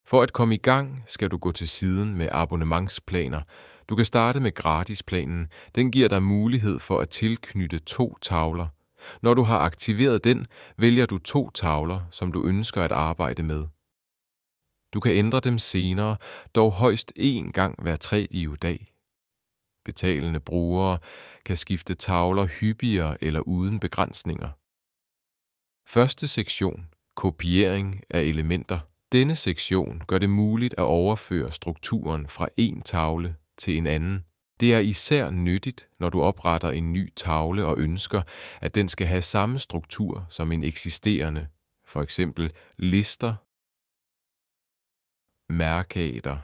For at komme i gang, skal du gå til siden med abonnementsplaner. Du kan starte med gratisplanen. Den giver dig mulighed for at tilknytte 2 tavler. Når du har aktiveret den, vælger du 2 tavler, som du ønsker at arbejde med. Du kan ændre dem senere, dog højst 1 gang hver 3. dag. Betalende brugere kan skifte tavler hyppigere eller uden begrænsninger. Første sektion. Kopiering af elementer. Denne sektion gør det muligt at overføre strukturen fra en tavle til en anden. Det er især nyttigt, når du opretter en ny tavle og ønsker, at den skal have samme struktur som en eksisterende, for eksempel lister, mærkater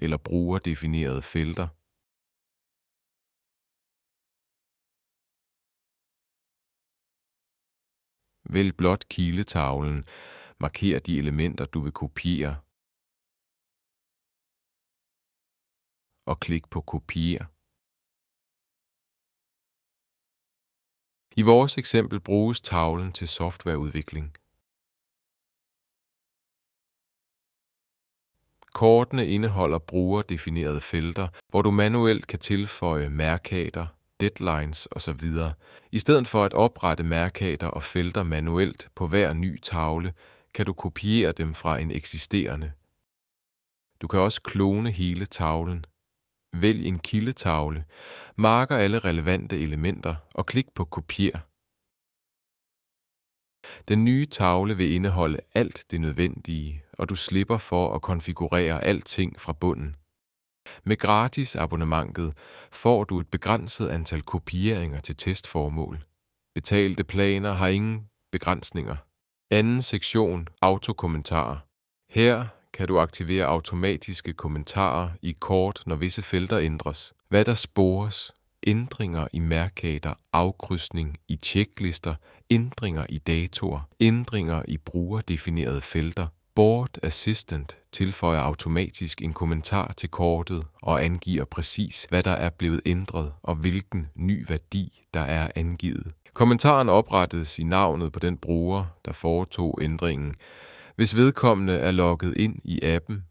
eller brugerdefinerede felter. Vælg blot kiletavlen. Marker de elementer, du vil kopiere. Og klik på Kopier. I vores eksempel bruges tavlen til softwareudvikling. Kortene indeholder brugerdefinerede felter, hvor du manuelt kan tilføje mærkater, deadlines osv. I stedet for at oprette mærkater og felter manuelt på hver ny tavle, kan du kopiere dem fra en eksisterende. Du kan også klone hele tavlen. Vælg en kildetavle, marker alle relevante elementer og klik på Kopier. Den nye tavle vil indeholde alt det nødvendige, og du slipper for at konfigurere alting fra bunden. Med gratis abonnementet får du et begrænset antal kopieringer til testformål. Betalte planer har ingen begrænsninger. Anden sektion, autokommentarer. Her kan du aktivere automatiske kommentarer i kort, når visse felter ændres. Hvad der spores, ændringer i mærkater, afkrydsning i tjeklister, ændringer i datoer, ændringer i brugerdefinerede felter. Board Assistant tilføjer automatisk en kommentar til kortet og angiver præcis, hvad der er blevet ændret og hvilken ny værdi, der er angivet. Kommentaren oprettes i navnet på den bruger, der foretog ændringen, hvis vedkommende er logget ind i appen.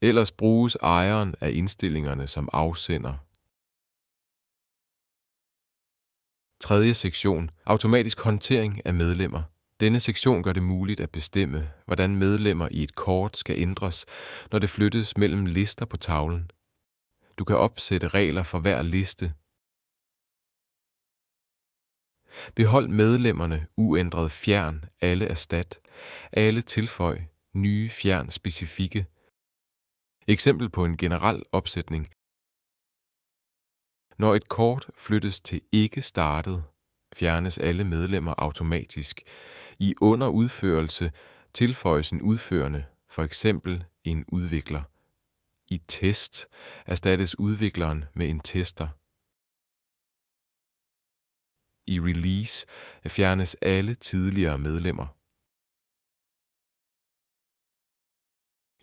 Ellers bruges ejeren af indstillingerne som afsender. Tredje sektion. Automatisk håndtering af medlemmer. Denne sektion gør det muligt at bestemme, hvordan medlemmer i et kort skal ændres, når det flyttes mellem lister på tavlen. Du kan opsætte regler for hver liste. Behold medlemmerne uændret, fjern alle erstat, alle tilføj, nye fjern specifikke. Eksempel på en generel opsætning. Når et kort flyttes til ikke startet, fjernes alle medlemmer automatisk. I under udførelse tilføjes en udførende, for eksempel en udvikler. I test erstattes udvikleren med en tester. I release fjernes alle tidligere medlemmer.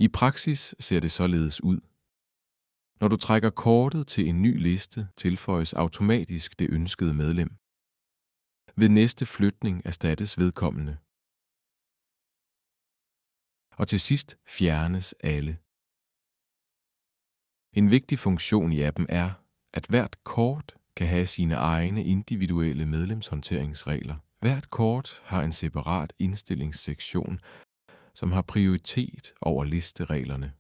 I praksis ser det således ud. Når du trækker kortet til en ny liste, tilføjes automatisk det ønskede medlem. Ved næste flytning erstattes vedkommende. Og til sidst fjernes alle. En vigtig funktion i appen er, at hvert kort kan have sine egne individuelle medlemshåndteringsregler. Hvert kort har en separat indstillingssektion, som har prioritet over listereglerne.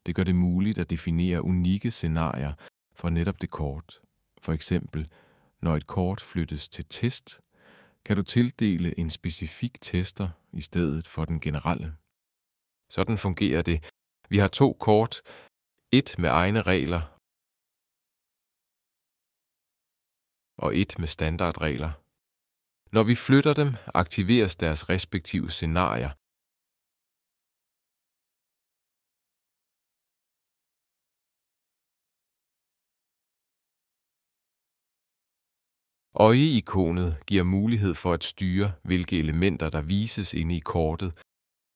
Det gør det muligt at definere unikke scenarier for netop det kort. For eksempel, når et kort flyttes til test, kan du tildele en specifik tester i stedet for den generelle. Sådan fungerer det. Vi har 2 kort, et med egne regler og et med standardregler. Når vi flytter dem, aktiveres deres respektive scenarier. Øje-ikonet giver mulighed for at styre, hvilke elementer der vises inde i kortet.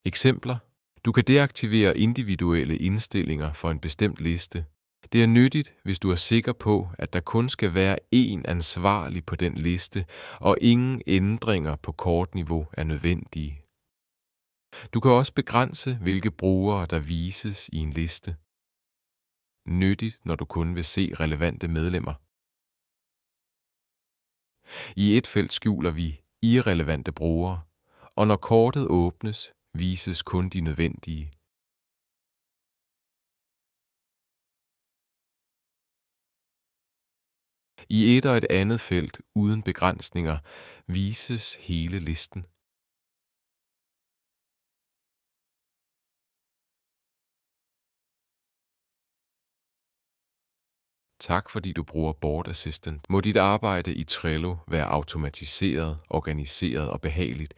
Eksempler. Du kan deaktivere individuelle indstillinger for en bestemt liste. Det er nyttigt, hvis du er sikker på, at der kun skal være én ansvarlig på den liste, og ingen ændringer på kortniveau er nødvendige. Du kan også begrænse, hvilke brugere der vises i en liste. Nyttigt, når du kun vil se relevante medlemmer. I et felt skjuler vi irrelevante brugere, og når kortet åbnes, vises kun de nødvendige. I et og et andet felt uden begrænsninger vises hele listen. Tak fordi du bruger Board Assistant. Må dit arbejde i Trello være automatiseret, organiseret og behageligt,